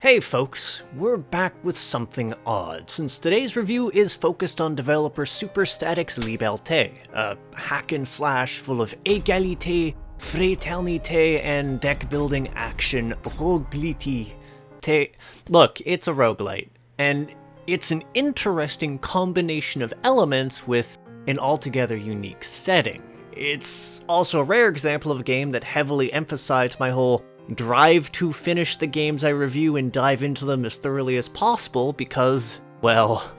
Hey folks, we're back with something odd, since today's review is focused on developer Superstatics Liberte, a hack and slash full of égalité, fraternité, and deck building action roguelite. Look, it's a roguelite, and it's an interesting combination of elements with an altogether unique setting. It's also a rare example of a game that heavily emphasized my whole drive to finish the games I review and dive into them as thoroughly as possible because, well,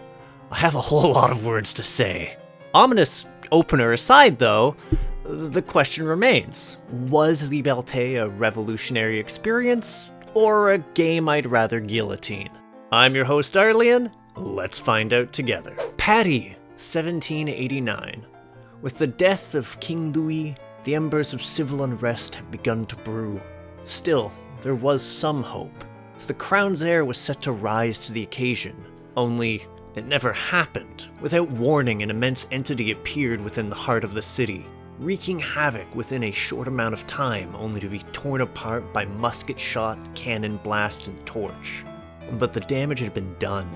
I have a whole lot of words to say. Ominous opener aside though, the question remains, was Liberte a revolutionary experience, or a game I'd rather guillotine? I'm your host Arlian, let's find out together. Paris, 1789. With the death of King Louis, the embers of civil unrest had begun to brew. Still, there was some hope, as the crown's heir was set to rise to the occasion. Only, it never happened. Without warning, an immense entity appeared within the heart of the city, wreaking havoc within a short amount of time, only to be torn apart by musket shot, cannon blast, and torch. But the damage had been done.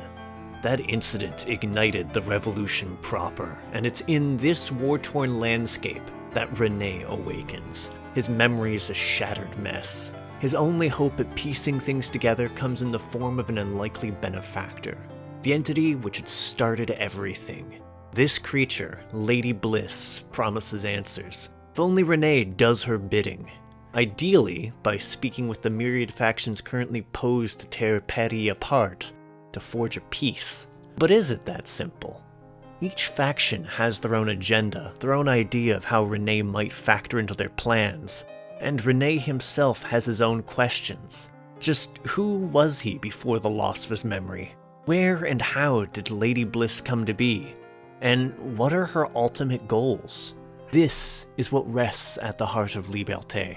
That incident ignited the revolution proper, and it's in this war-torn landscape that Rene awakens. His memory's a shattered mess. His only hope at piecing things together comes in the form of an unlikely benefactor. The entity which had started everything. This creature, Lady Bliss, promises answers. If only Rene does her bidding. Ideally, by speaking with the myriad factions currently posed to tear Paris apart, to forge a peace. But is it that simple? Each faction has their own agenda, their own idea of how Rene might factor into their plans, and Rene himself has his own questions. Just who was he before the loss of his memory? Where and how did Lady Bliss come to be? And what are her ultimate goals? This is what rests at the heart of Liberte.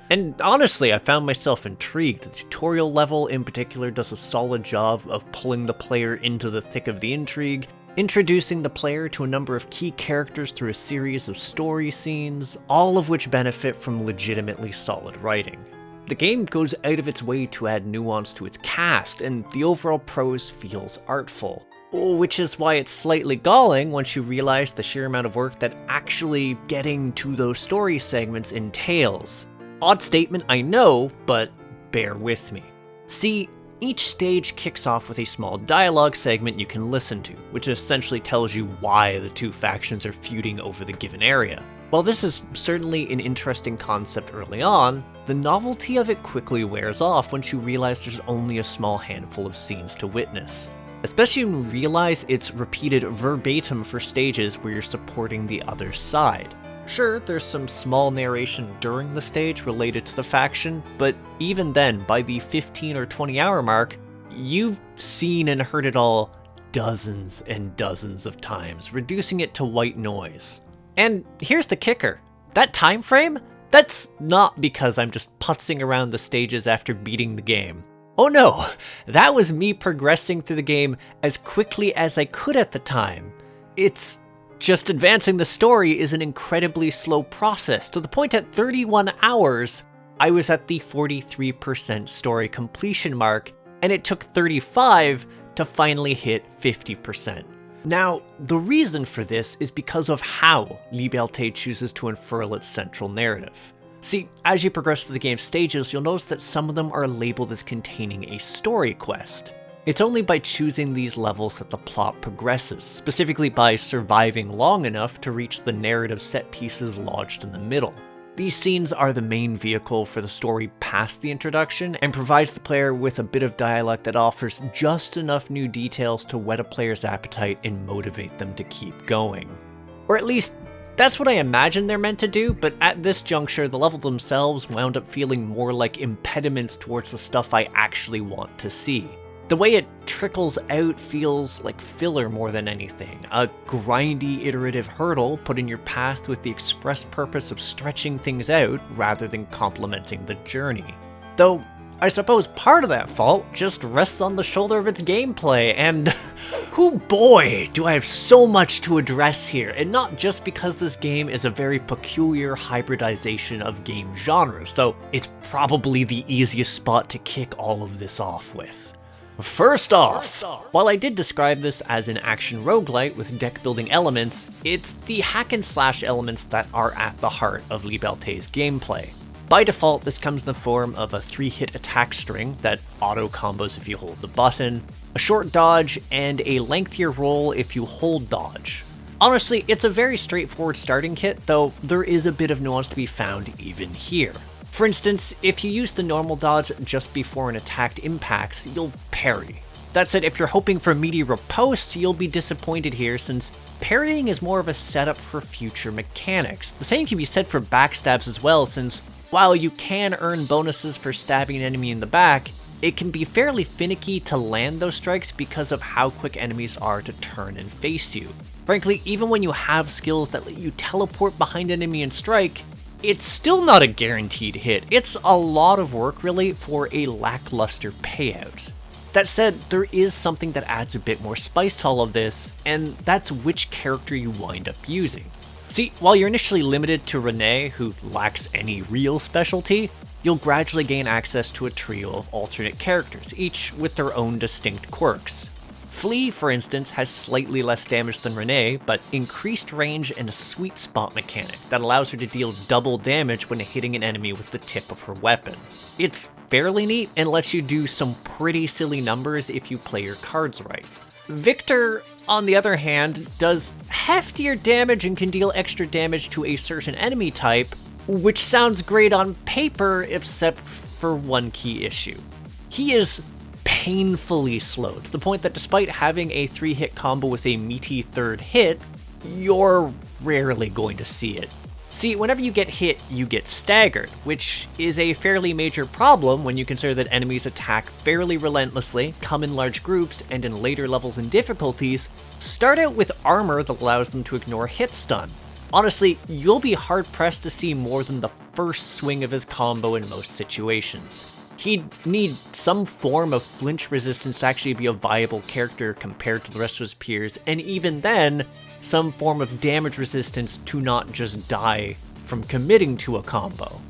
And honestly, I found myself intrigued. The tutorial level in particular does a solid job of pulling the player into the thick of the intrigue, introducing the player to a number of key characters through a series of story scenes, all of which benefit from legitimately solid writing. The game goes out of its way to add nuance to its cast, and the overall prose feels artful, which is why it's slightly galling once you realize the sheer amount of work that actually getting to those story segments entails. Odd statement, I know, but bear with me. See, each stage kicks off with a small dialogue segment you can listen to, which essentially tells you why the two factions are feuding over the given area. While this is certainly an interesting concept early on, the novelty of it quickly wears off once you realize there's only a small handful of scenes to witness. Especially when you realize it's repeated verbatim for stages where you're supporting the other side. Sure, there's some small narration during the stage related to the faction, but even then, by the 15 or 20 hour mark, you've seen and heard it all dozens and dozens of times, reducing it to white noise. And here's the kicker. That time frame? That's not because I'm just putzing around the stages after beating the game. Oh no, that was me progressing through the game as quickly as I could at the time. It's just advancing the story is an incredibly slow process, to the point at 31 hours, I was at the 43% story completion mark, and it took 35 to finally hit 50%. Now, the reason for this is because of how Liberte chooses to unfurl its central narrative. See, as you progress through the game's stages, you'll notice that some of them are labeled as containing a story quest. It's only by choosing these levels that the plot progresses, specifically by surviving long enough to reach the narrative set pieces lodged in the middle. These scenes are the main vehicle for the story past the introduction, and provides the player with a bit of dialogue that offers just enough new details to whet a player's appetite and motivate them to keep going. Or at least, that's what I imagine they're meant to do, but at this juncture, the levels themselves wound up feeling more like impediments towards the stuff I actually want to see. The way it trickles out feels like filler more than anything, a grindy, iterative hurdle put in your path with the express purpose of stretching things out rather than complementing the journey. Though, I suppose part of that fault just rests on the shoulder of its gameplay, and oh boy, do I have so much to address here, and not just because this game is a very peculiar hybridization of game genres, though it's probably the easiest spot to kick all of this off with. First off, while I did describe this as an action roguelite with deck building elements, it's the hack and slash elements that are at the heart of Liberte's gameplay. By default, this comes in the form of a 3-hit attack string that auto-combos if you hold the button, a short dodge, and a lengthier roll if you hold dodge. Honestly, it's a very straightforward starting kit, though there is a bit of nuance to be found even here. For instance, if you use the normal dodge just before an attack impacts, you'll parry. That said, if you're hoping for meaty riposte, you'll be disappointed here since parrying is more of a setup for future mechanics. The same can be said for backstabs as well, since while you can earn bonuses for stabbing an enemy in the back, it can be fairly finicky to land those strikes because of how quick enemies are to turn and face you. Frankly, even when you have skills that let you teleport behind an enemy and strike, it's still not a guaranteed hit. It's a lot of work really for a lackluster payout. That said, there is something that adds a bit more spice to all of this, and that's which character you wind up using. See, while you're initially limited to Renee, who lacks any real specialty, you'll gradually gain access to a trio of alternate characters, each with their own distinct quirks. Flea, for instance, has slightly less damage than Renee, but increased range and a sweet spot mechanic that allows her to deal double damage when hitting an enemy with the tip of her weapon. It's fairly neat and lets you do some pretty silly numbers if you play your cards right. Victor, on the other hand, does heftier damage and can deal extra damage to a certain enemy type, which sounds great on paper except for one key issue. He is painfully slow, to the point that despite having a 3-hit combo with a meaty third hit, you're rarely going to see it. See, whenever you get hit, you get staggered, which is a fairly major problem when you consider that enemies attack fairly relentlessly, come in large groups, and in later levels and difficulties, start out with armor that allows them to ignore hit stun. Honestly, you'll be hard-pressed to see more than the first swing of his combo in most situations. He'd need some form of flinch resistance to actually be a viable character compared to the rest of his peers, and even then, some form of damage resistance to not just die from committing to a combo.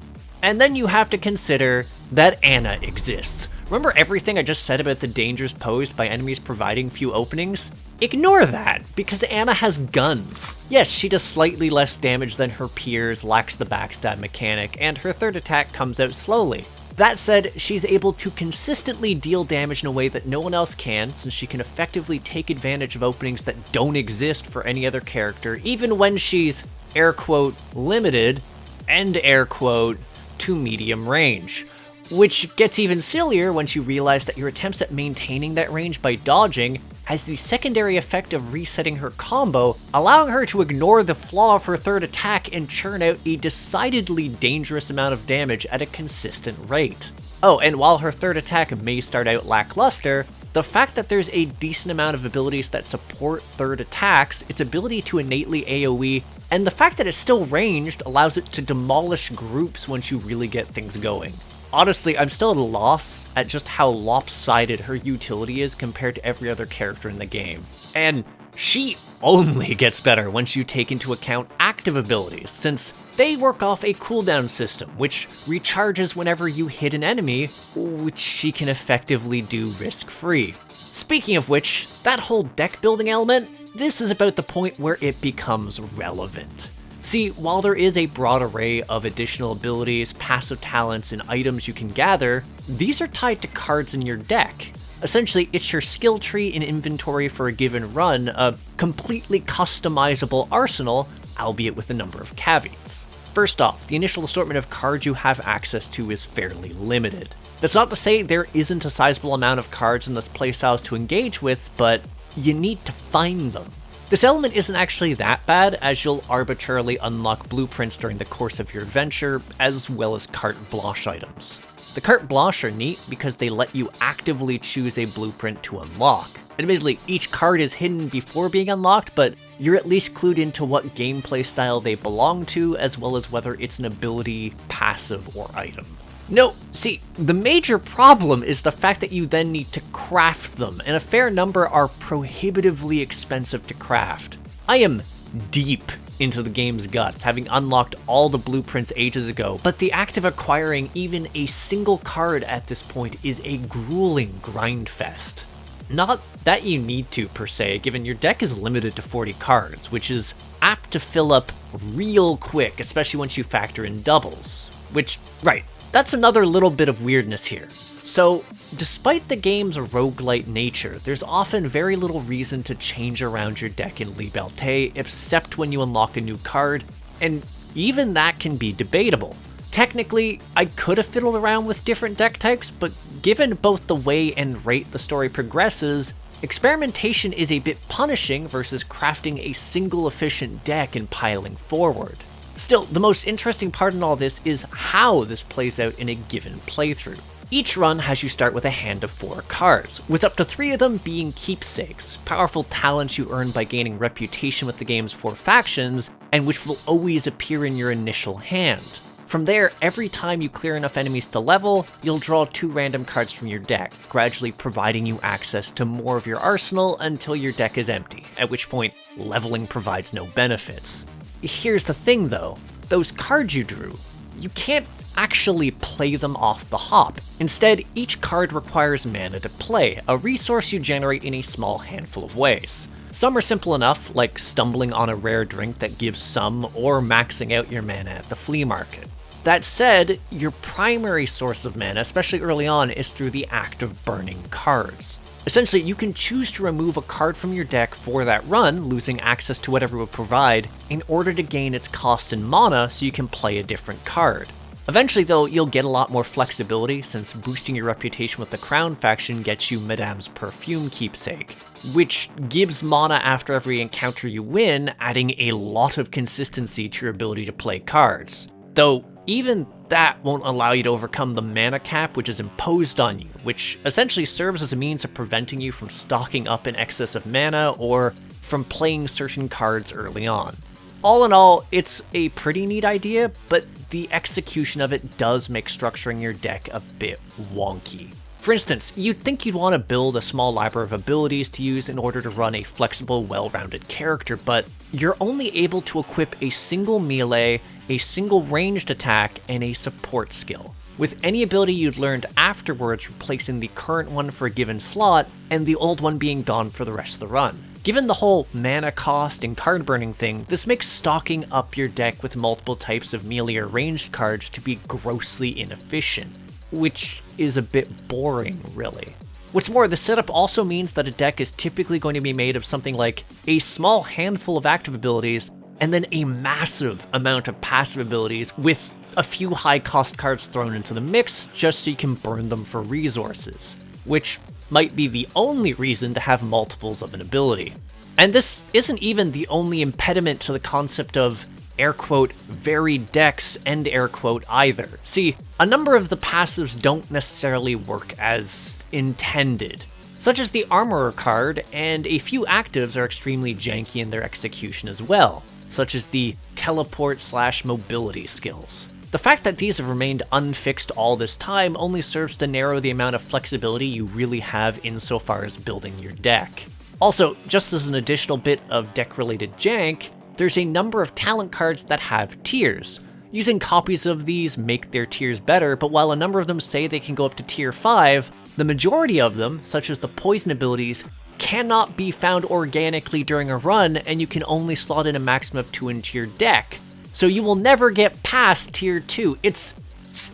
And then you have to consider that Anna exists. Remember everything I just said about the dangers posed by enemies providing few openings? Ignore that, because Anna has guns. Yes, she does slightly less damage than her peers, lacks the backstab mechanic, and her third attack comes out slowly. That said, she's able to consistently deal damage in a way that no one else can, since she can effectively take advantage of openings that don't exist for any other character, even when she's, air quote, limited, end air quote, to medium range. Which gets even sillier once you realize that your attempts at maintaining that range by dodging has the secondary effect of resetting her combo, allowing her to ignore the flaw of her third attack and churn out a decidedly dangerous amount of damage at a consistent rate. Oh, and while her third attack may start out lackluster, the fact that there's a decent amount of abilities that support third attacks, its ability to innately AoE, and the fact that it's still ranged allows it to demolish groups once you really get things going. Honestly, I'm still at a loss at just how lopsided her utility is compared to every other character in the game. And she only gets better once you take into account active abilities, since they work off a cooldown system, which recharges whenever you hit an enemy, which she can effectively do risk-free. Speaking of which, that whole deck building element, this is about the point where it becomes relevant. See, while there is a broad array of additional abilities, passive talents, and items you can gather, these are tied to cards in your deck. Essentially, it's your skill tree and inventory for a given run, a completely customizable arsenal, albeit with a number of caveats. First off, the initial assortment of cards you have access to is fairly limited. That's not to say there isn't a sizable amount of cards in this playstyles to engage with, but you need to find them. This element isn't actually that bad, as you'll arbitrarily unlock blueprints during the course of your adventure, as well as carte blanche items. The carte blanche are neat because they let you actively choose a blueprint to unlock. Admittedly, each card is hidden before being unlocked, but you're at least clued into what gameplay style they belong to, as well as whether it's an ability, passive, or item. No, see, the major problem is the fact that you then need to craft them, and a fair number are prohibitively expensive to craft. I am deep into the game's guts, having unlocked all the blueprints ages ago, but the act of acquiring even a single card at this point is a grueling grind fest. Not that you need to, per se, given your deck is limited to 40 cards, which is apt to fill up real quick, especially once you factor in doubles. Which, right, that's another little bit of weirdness here. So, despite the game's roguelite nature, there's often very little reason to change around your deck in Liberte, except when you unlock a new card, and even that can be debatable. Technically, I could have fiddled around with different deck types, but given both the way and rate the story progresses, experimentation is a bit punishing versus crafting a single efficient deck and piling forward. Still, the most interesting part in all this is how this plays out in a given playthrough. Each run has you start with a hand of 4 cards, with up to 3 of them being keepsakes, powerful talents you earn by gaining reputation with the game's 4 factions, and which will always appear in your initial hand. From there, every time you clear enough enemies to level, you'll draw 2 random cards from your deck, gradually providing you access to more of your arsenal until your deck is empty, at which point leveling provides no benefits. Here's the thing though, those cards you drew, you can't actually play them off the hop. Instead, each card requires mana to play, a resource you generate in a small handful of ways. Some are simple enough, like stumbling on a rare drink that gives some, or maxing out your mana at the flea market. That said, your primary source of mana, especially early on, is through the act of burning cards. Essentially, you can choose to remove a card from your deck for that run, losing access to whatever it would provide, in order to gain its cost in mana so you can play a different card. Eventually though, you'll get a lot more flexibility since boosting your reputation with the Crown faction gets you Madame's Perfume keepsake, which gives mana after every encounter you win, adding a lot of consistency to your ability to play cards. Though, even that won't allow you to overcome the mana cap which is imposed on you, which essentially serves as a means of preventing you from stocking up in excess of mana or from playing certain cards early on. All in all, it's a pretty neat idea, but the execution of it does make structuring your deck a bit wonky. For instance, you'd think you'd want to build a small library of abilities to use in order to run a flexible, well-rounded character, but you're only able to equip a single melee, a single ranged attack, and a support skill, with any ability you'd learned afterwards replacing the current one for a given slot, and the old one being gone for the rest of the run. Given the whole mana cost and card burning thing, this makes stocking up your deck with multiple types of melee or ranged cards to be grossly inefficient, which is a bit boring, really. What's more, the setup also means that a deck is typically going to be made of something like a small handful of active abilities, and then a massive amount of passive abilities with a few high-cost cards thrown into the mix just so you can burn them for resources, which might be the only reason to have multiples of an ability. And this isn't even the only impediment to the concept of air quote varied decks end air quote either. See, a number of the passives don't necessarily work as intended, such as the Armorer card, and a few actives are extremely janky in their execution as well, such as the teleport/mobility skills. The fact that these have remained unfixed all this time only serves to narrow the amount of flexibility you really have insofar as building your deck. Also, just as an additional bit of deck-related jank, there's a number of talent cards that have tiers. Using copies of these make their tiers better, but while a number of them say they can go up to tier 5, the majority of them, such as the poison abilities, cannot be found organically during a run, and you can only slot in a maximum of 2 into your deck. So you will never get past tier 2. It's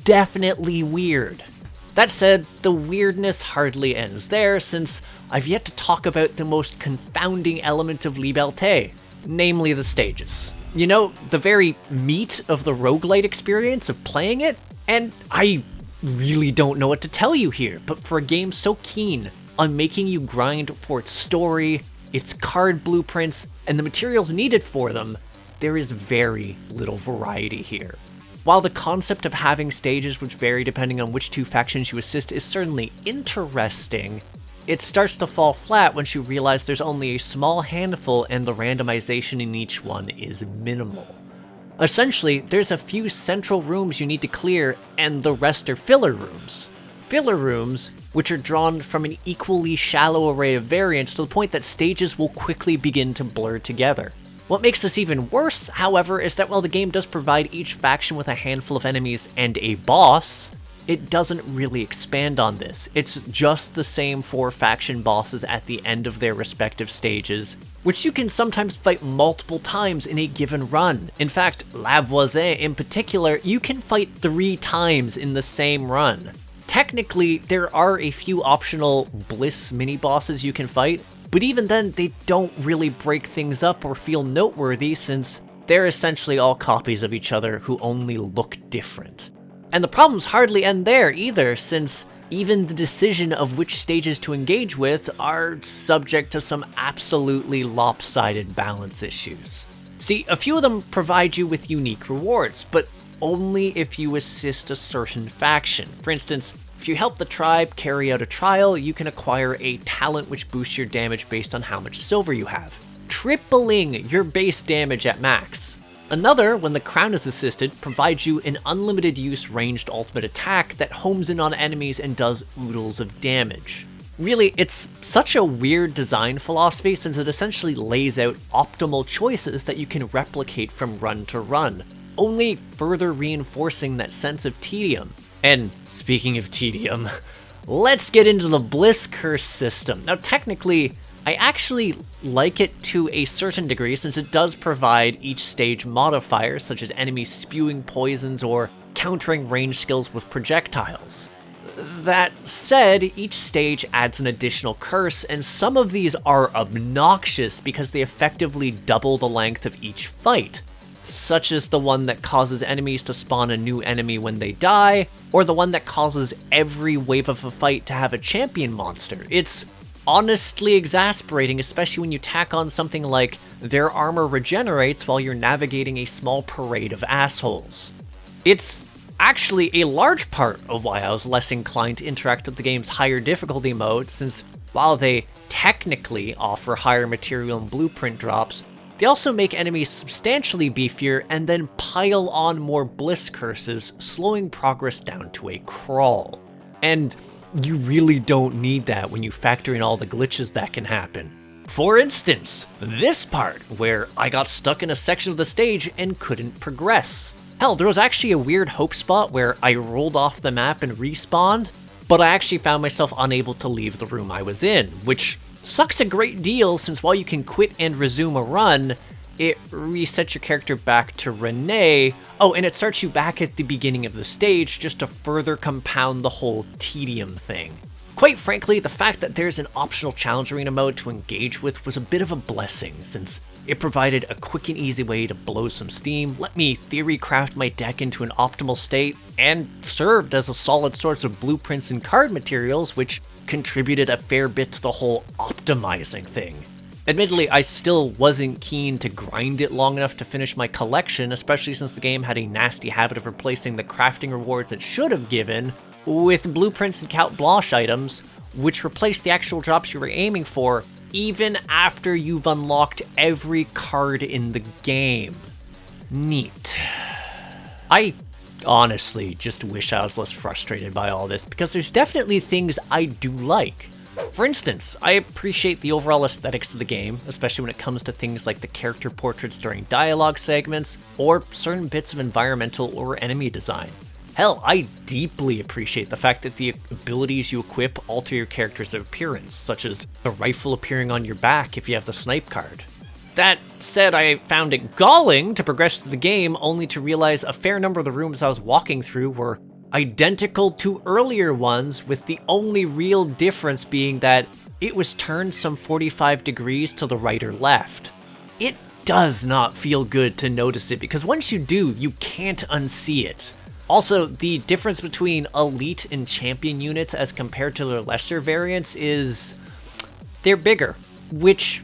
definitely weird. That said, the weirdness hardly ends there, since I've yet to talk about the most confounding element of Liberte, namely the stages. You know, the very meat of the roguelite experience of playing it, and I really don't know what to tell you here, but for a game so keen on making you grind for its story, its card blueprints, and the materials needed for them, there is very little variety here. While the concept of having stages which vary depending on which 2 factions you assist is certainly interesting, it starts to fall flat once you realize there's only a small handful and the randomization in each one is minimal. Essentially, there's a few central rooms you need to clear, and the rest are filler rooms. Filler rooms, which are drawn from an equally shallow array of variants to the point that stages will quickly begin to blur together. What makes this even worse, however, is that while the game does provide each faction with a handful of enemies and a boss, it doesn't really expand on this. It's just the same 4 faction bosses at the end of their respective stages, which you can sometimes fight multiple times in a given run. In fact, La Voisin in particular, you can fight 3 times in the same run. Technically, there are a few optional Bliss mini-bosses you can fight, but even then, they don't really break things up or feel noteworthy since they're essentially all copies of each other who only look different. And the problems hardly end there either, since even the decision of which stages to engage with are subject to some absolutely lopsided balance issues. See, a few of them provide you with unique rewards, but only if you assist a certain faction. For instance, if you help the tribe carry out a trial, you can acquire a talent which boosts your damage based on how much silver you have, tripling your base damage at max. Another, when the crown is assisted, provides you an unlimited use ranged ultimate attack that homes in on enemies and does oodles of damage. Really, it's such a weird design philosophy since it essentially lays out optimal choices that you can replicate from run to run, only further reinforcing that sense of tedium. And speaking of tedium, let's get into the Bliss Curse system. Now technically, I actually like it to a certain degree since it does provide each stage modifiers such as enemies spewing poisons or countering range skills with projectiles. That said, each stage adds an additional curse, and some of these are obnoxious because they effectively double the length of each fight, such as the one that causes enemies to spawn a new enemy when they die, or the one that causes every wave of a fight to have a champion monster. It's honestly exasperating, especially when you tack on something like their armor regenerates while you're navigating a small parade of assholes. It's actually a large part of why I was less inclined to interact with the game's higher difficulty mode, since while they technically offer higher material and blueprint drops, they also make enemies substantially beefier and then pile on more bliss curses, slowing progress down to a crawl. And you really don't need that when you factor in all the glitches that can happen. For instance, this part, where I got stuck in a section of the stage and couldn't progress. Hell, there was actually a weird hope spot where I rolled off the map and respawned, but I actually found myself unable to leave the room I was in, which sucks a great deal since while you can quit and resume a run, it resets your character back to Renee. Oh, and it starts you back at the beginning of the stage just to further compound the whole tedium thing. Quite frankly, the fact that there's an optional challenge arena mode to engage with was a bit of a blessing, since it provided a quick and easy way to blow some steam, let me theory craft my deck into an optimal state, and served as a solid source of blueprints and card materials, which contributed a fair bit to the whole optimizing thing. Admittedly, I still wasn't keen to grind it long enough to finish my collection, especially since the game had a nasty habit of replacing the crafting rewards it should have given with blueprints and Count Blanche items, which replace the actual drops you were aiming for, even after you've unlocked every card in the game. Neat. I honestly just wish I was less frustrated by all this, because there's definitely things I do like. For instance, I appreciate the overall aesthetics of the game, especially when it comes to things like the character portraits during dialogue segments, or certain bits of environmental or enemy design. Hell, I deeply appreciate the fact that the abilities you equip alter your character's appearance, such as the rifle appearing on your back if you have the snipe card. That said, I found it galling to progress through the game only to realize a fair number of the rooms I was walking through were identical to earlier ones, with the only real difference being that it was turned some 45 degrees to the right or left. It does not feel good to notice it, because once you do, you can't unsee it. Also, the difference between elite and champion units as compared to their lesser variants is they're bigger, which,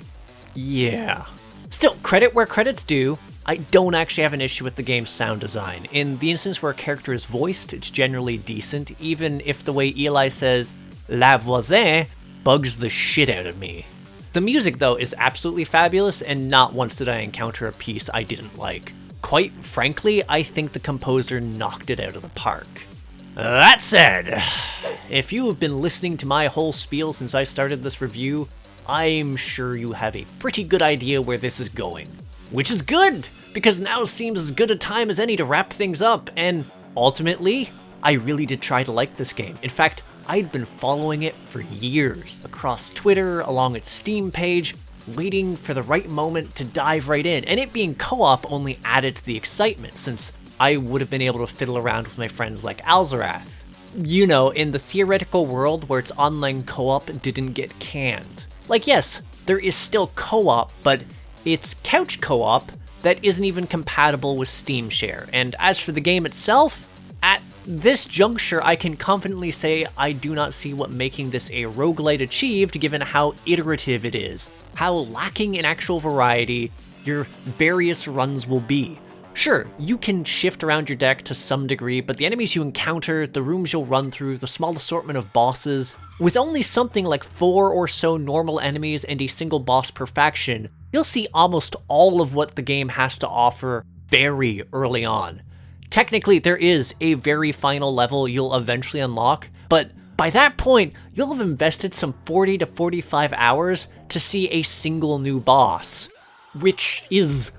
yeah. Still, credit where credit's due. I don't actually have an issue with the game's sound design. In the instance where a character is voiced, it's generally decent, even if the way Eli says La Voisin bugs the shit out of me. The music, though, is absolutely fabulous, and not once did I encounter a piece I didn't like. quite frankly, I think the composer knocked it out of the park. That said, if you have been listening to my whole spiel since I started this review, I'm sure you have a pretty good idea where this is going. Which is good, because now seems as good a time as any to wrap things up, and ultimately, I really did try to like this game. In fact, I'd been following it for years, across Twitter, along its Steam page, waiting for the right moment to dive right in, and it being co-op only added to the excitement, since I would have been able to fiddle around with my friends like Alzarath. You know, in the theoretical world where its online co-op didn't get canned. Like, yes, there is still co-op, but it's couch co-op that isn't even compatible with Steam Share. And as for the game itself, at this juncture, I can confidently say I do not see what making this a roguelite achieved, given how iterative it is, how lacking in actual variety your various runs will be. Sure, you can shift around your deck to some degree, but the enemies you encounter, the rooms you'll run through, the small assortment of bosses, with only something like 4 or so normal enemies and a single boss per faction, you'll see almost all of what the game has to offer very early on. Technically, there is a very final level you'll eventually unlock, but by that point, you'll have invested some 40 to 45 hours to see a single new boss, which is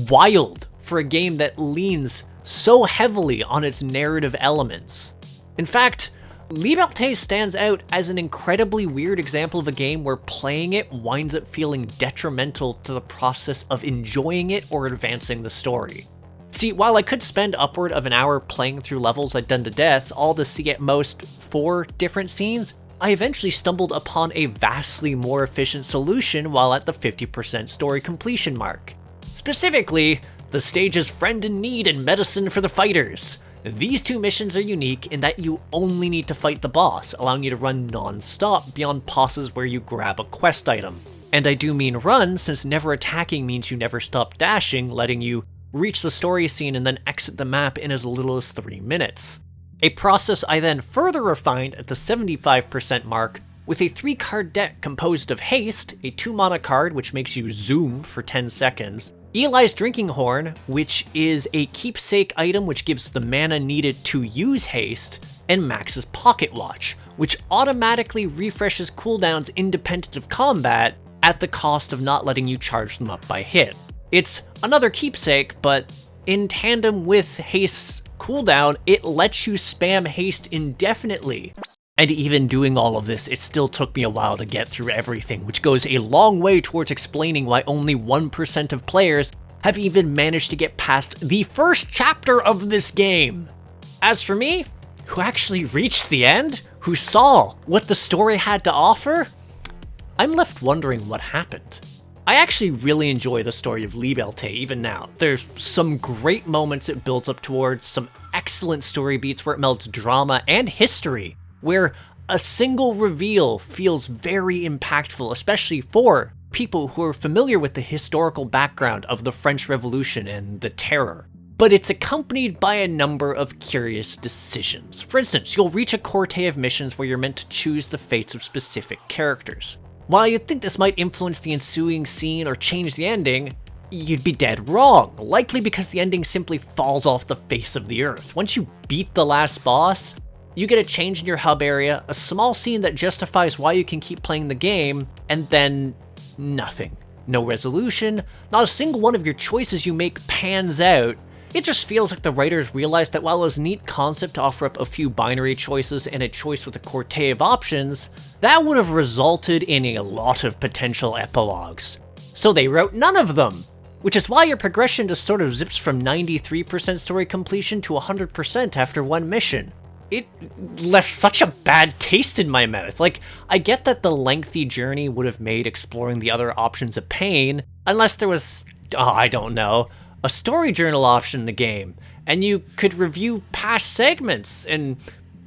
wild for a game that leans so heavily on its narrative elements. In fact, Liberte stands out as an incredibly weird example of a game where playing it winds up feeling detrimental to the process of enjoying it or advancing the story. See, while I could spend upward of an hour playing through levels I'd done to death, all to see at most 4 different scenes, I eventually stumbled upon a vastly more efficient solution while at the 50% story completion mark. Specifically, the stage's Friend in Need and Medicine for the Fighters. These 2 missions are unique in that you only need to fight the boss, allowing you to run non-stop beyond pauses where you grab a quest item. And I do mean run, since never attacking means you never stop dashing, letting you reach the story scene and then exit the map in as little as 3 minutes. A process I then further refined at the 75% mark with a 3-card deck composed of Haste, a 2-mana card which makes you zoom for 10 seconds, Eli's Drinking Horn, which is a keepsake item which gives the mana needed to use Haste, and Max's Pocket Watch, which automatically refreshes cooldowns independent of combat at the cost of not letting you charge them up by hit. It's another keepsake, but in tandem with Haste's cooldown, it lets you spam Haste indefinitely. And even doing all of this, it still took me a while to get through everything, which goes a long way towards explaining why only 1% of players have even managed to get past the first chapter of this game. As for me, who actually reached the end, who saw what the story had to offer, I'm left wondering what happened. I actually really enjoy the story of Liberte even now. There's some great moments it builds up towards, some excellent story beats where it melds drama and history, where a single reveal feels very impactful, especially for people who are familiar with the historical background of the French Revolution and the Terror. But it's accompanied by a number of curious decisions. For instance, you'll reach a cortege of missions where you're meant to choose the fates of specific characters. While you'd think this might influence the ensuing scene or change the ending, you'd be dead wrong, likely because the ending simply falls off the face of the earth. Once you beat the last boss, you get a change in your hub area, a small scene that justifies why you can keep playing the game, and then nothing. No resolution, not a single one of your choices you make pans out. It just feels like the writers realized that while it was a neat concept to offer up a few binary choices and a choice with a cortege of options, that would have resulted in a lot of potential epilogues. So they wrote none of them, which is why your progression just sort of zips from 93% story completion to 100% after one mission. It left such a bad taste in my mouth. Like, I get that the lengthy journey would have made exploring the other options a pain, unless there was, I don't know, a story journal option in the game, and you could review past segments and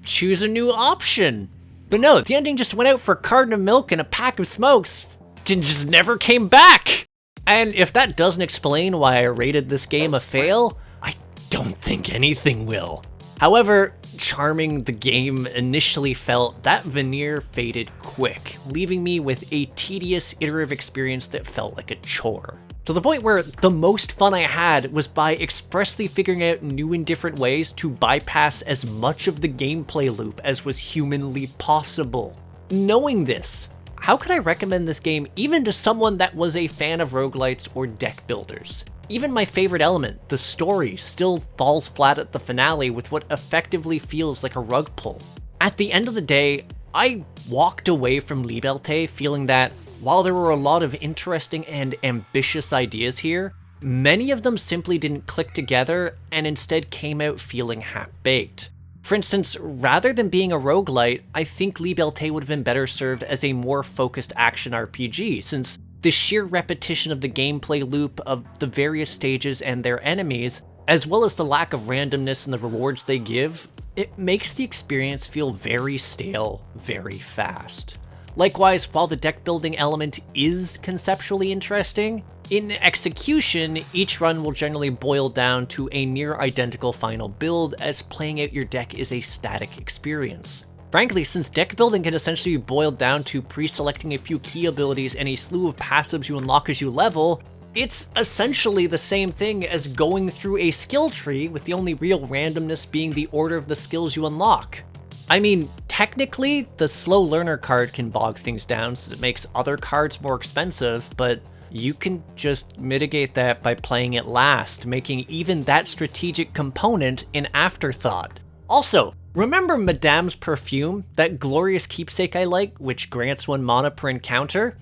choose a new option. But no, the ending just went out for a carton of milk and a pack of smokes, and just never came back. And if that doesn't explain why I rated this game a fail, I don't think anything will. However charming the game initially felt, that veneer faded quick, leaving me with a tedious iterative experience that felt like a chore. To the point where the most fun I had was by expressly figuring out new and different ways to bypass as much of the gameplay loop as was humanly possible. Knowing this, how could I recommend this game even to someone that was a fan of roguelites or deck builders? Even my favorite element, the story, still falls flat at the finale with what effectively feels like a rug pull. At the end of the day, I walked away from Liberte feeling that while there were a lot of interesting and ambitious ideas here, many of them simply didn't click together and instead came out feeling half-baked. For instance, rather than being a roguelite, I think Liberte would have been better served as a more focused action RPG, since the sheer repetition of the gameplay loop of the various stages and their enemies, as well as the lack of randomness in the rewards they give, it makes the experience feel very stale, very fast. Likewise, while the deck building element is conceptually interesting, in execution, each run will generally boil down to a near identical final build, as playing out your deck is a static experience. Frankly, since deck building can essentially be boiled down to pre-selecting a few key abilities and a slew of passives you unlock as you level, it's essentially the same thing as going through a skill tree, with the only real randomness being the order of the skills you unlock. I mean, technically, the slow learner card can bog things down since it makes other cards more expensive, but you can just mitigate that by playing it last, making even that strategic component an afterthought. Also, remember Madame's perfume, that glorious keepsake I like, which grants 1 mana per encounter?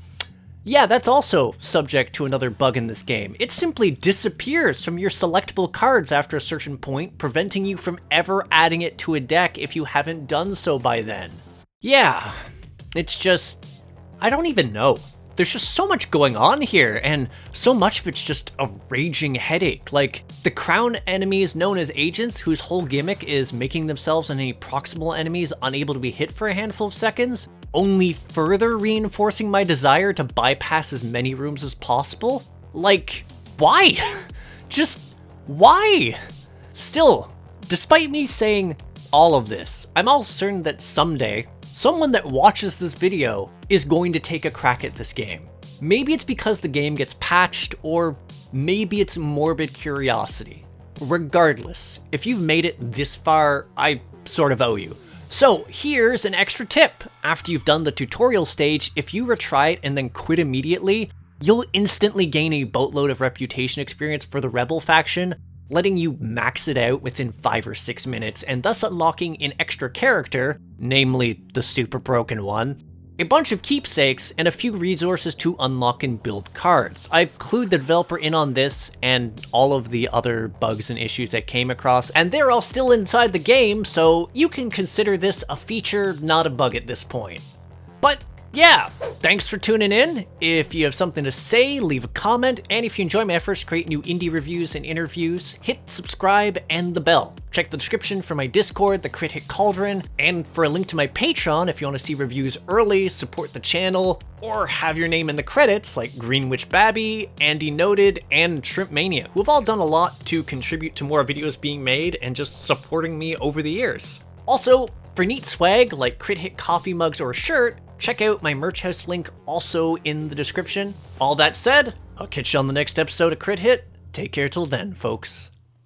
Yeah, that's also subject to another bug in this game. It simply disappears from your selectable cards after a certain point, preventing you from ever adding it to a deck if you haven't done so by then. Yeah, it's just, I don't even know. There's just so much going on here, and so much of it's just a raging headache. Like, the crown enemies known as agents, whose whole gimmick is making themselves and any proximal enemies unable to be hit for a handful of seconds, only further reinforcing my desire to bypass as many rooms as possible? Like, why? Just, why? Still, despite me saying all of this, I'm almost certain that someday, someone that watches this video is going to take a crack at this game. Maybe it's because the game gets patched, or maybe it's morbid curiosity. Regardless, if you've made it this far, I sort of owe you. So here's an extra tip. After you've done the tutorial stage, if you retry it and then quit immediately, you'll instantly gain a boatload of reputation experience for the Rebel faction, letting you max it out within 5 or 6 minutes, and thus unlocking an extra character, namely the super broken one, a bunch of keepsakes, and a few resources to unlock and build cards. I've clued the developer in on this and all of the other bugs and issues I came across, and they're all still inside the game, so you can consider this a feature, not a bug at this point. But yeah, thanks for tuning in. If you have something to say, leave a comment, and if you enjoy my efforts to create new indie reviews and interviews, hit subscribe and the bell. Check the description for my Discord, the Crit Hit Cauldron, and for a link to my Patreon if you want to see reviews early, support the channel, or have your name in the credits like Greenwich Babby, Andy Noted, and Shrimp Mania, who have all done a lot to contribute to more videos being made and just supporting me over the years. Also, for neat swag like Crit Hit coffee mugs or a shirt, check out my merch house link also in the description. All that said, I'll catch you on the next episode of Crit Hit. Take care till then, folks.